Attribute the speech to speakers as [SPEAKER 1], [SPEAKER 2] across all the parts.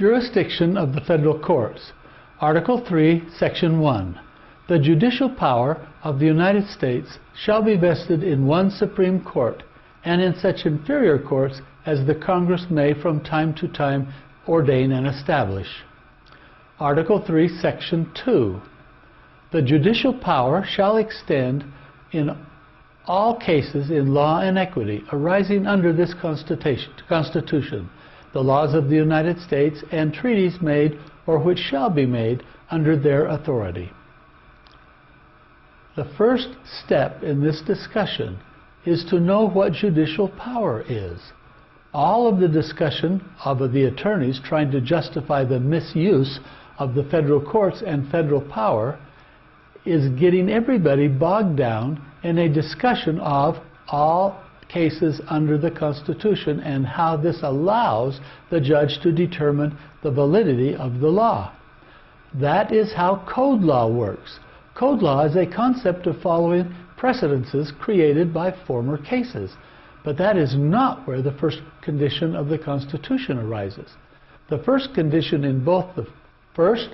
[SPEAKER 1] Jurisdiction of the Federal Courts. Article 3, Section 1. The judicial power of the United States shall be vested in one Supreme Court, and in such inferior courts as the Congress may from time to time ordain and establish. Article 3, Section 2. The judicial power shall extend in all cases in law and equity arising under this Constitution, the laws of the United States, and treaties made or which shall be made under their authority. The first step in this discussion is to know what judicial power is. All of the discussion of the attorneys trying to justify the misuse of the federal courts and federal power is getting everybody bogged down in a discussion of all cases under the Constitution and how this allows the judge to determine the validity of the law. That is how code law works. Code law is a concept of following precedences created by former cases, but that is not where the first condition of the Constitution arises. The first condition in both of the first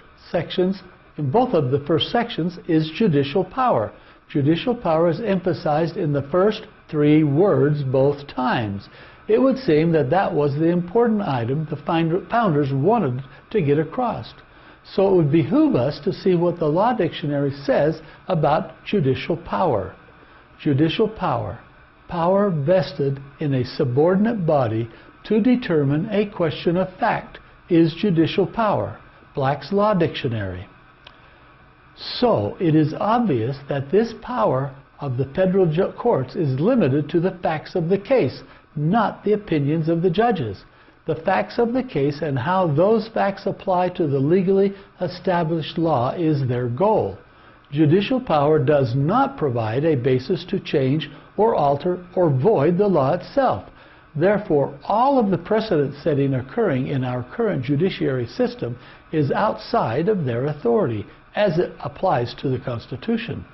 [SPEAKER 1] sections is judicial power. Judicial power is emphasized in the first three words both times. It would seem that that was the important item the founders wanted to get across. So it would behoove us to see what the Law Dictionary says about judicial power. Judicial power. Power vested in a subordinate body to determine a question of fact is judicial power. Black's Law Dictionary. So it is obvious that this power of the federal courts is limited to the facts of the case, not the opinions of the judges. The facts of the case and how those facts apply to the legally established law is their goal. Judicial power does not provide a basis to change or alter or void the law itself. Therefore, all of the precedent setting occurring in our current judiciary system is outside of their authority as it applies to the Constitution.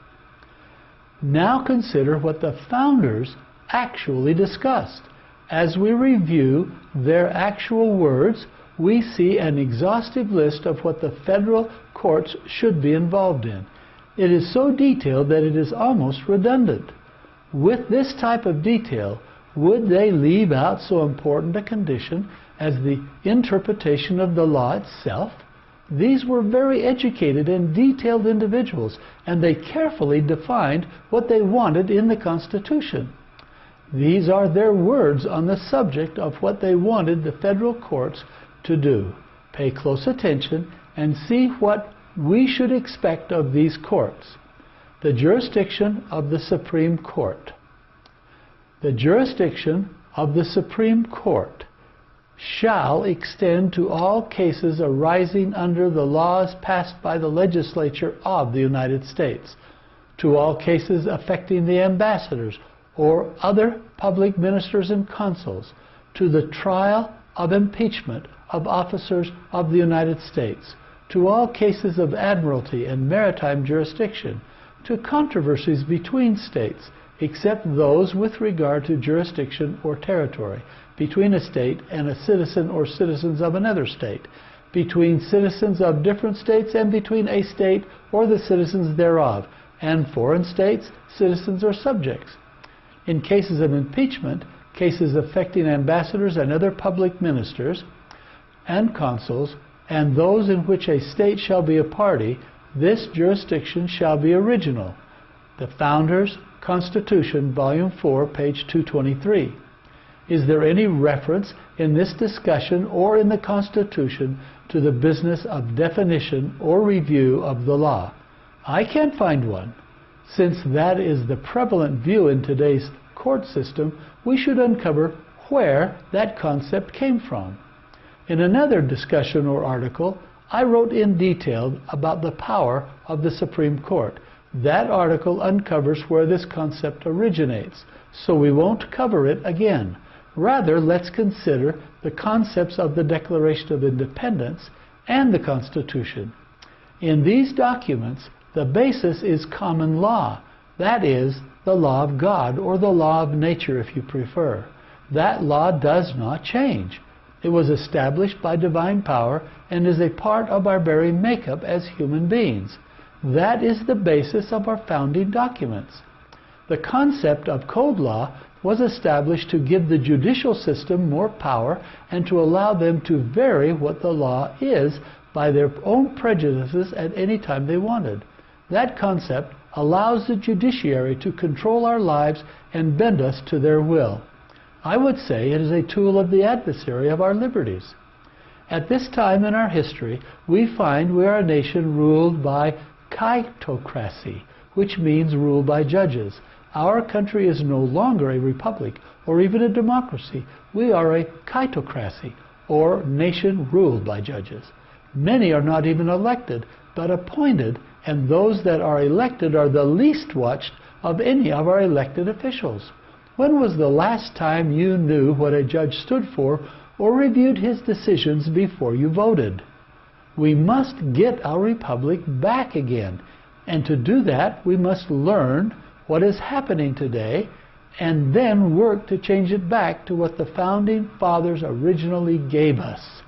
[SPEAKER 1] Now consider what the founders actually discussed. As we review their actual words, we see an exhaustive list of what the federal courts should be involved in. It is so detailed that it is almost redundant. With this type of detail, would they leave out so important a condition as the interpretation of the law itself? These were very educated and detailed individuals, and they carefully defined what they wanted in the Constitution. These are their words on the subject of what they wanted the federal courts to do. Pay close attention and see what we should expect of these courts. The jurisdiction of the Supreme Court. The jurisdiction of the Supreme Court shall extend to all cases arising under the laws passed by the legislature of the United States, to all cases affecting the ambassadors or other public ministers and consuls, to the trial of impeachment of officers of the United States, to all cases of admiralty and maritime jurisdiction, to controversies between states, except those with regard to jurisdiction or territory, between a state and a citizen or citizens of another state, between citizens of different states and between a state or the citizens thereof, and foreign states, citizens or subjects. In cases of impeachment, cases affecting ambassadors and other public ministers and consuls, and those in which a state shall be a party, this jurisdiction shall be original. The Founders' Constitution, Volume 4, page 223. Is there any reference in this discussion or in the Constitution to the business of definition or review of the law? I can't find one. Since that is the prevalent view in today's court system, we should uncover where that concept came from. In another discussion or article, I wrote in detail about the power of the Supreme Court. That article uncovers where this concept originates, so we won't cover it again. Rather, let's consider the concepts of the Declaration of Independence and the Constitution. In these documents, the basis is common law. That is, the law of God, or the law of nature if you prefer. That law does not change. It was established by divine power and is a part of our very makeup as human beings. That is the basis of our founding documents. The concept of code law was established to give the judicial system more power and to allow them to vary what the law is by their own prejudices at any time they wanted. That concept allows the judiciary to control our lives and bend us to their will. I would say it is a tool of the adversary of our liberties. At this time in our history, we find we are a nation ruled by kaitocracy, which means rule by judges. Our country is no longer a republic or even a democracy. We are a kaitocracy, or nation ruled by judges. Many are not even elected, but appointed, and those that are elected are the least watched of any of our elected officials. When was the last time you knew what a judge stood for or reviewed his decisions before you voted? We must get our republic back again, and to do that we must learn what is happening today and then work to change it back to what the Founding Fathers originally gave us.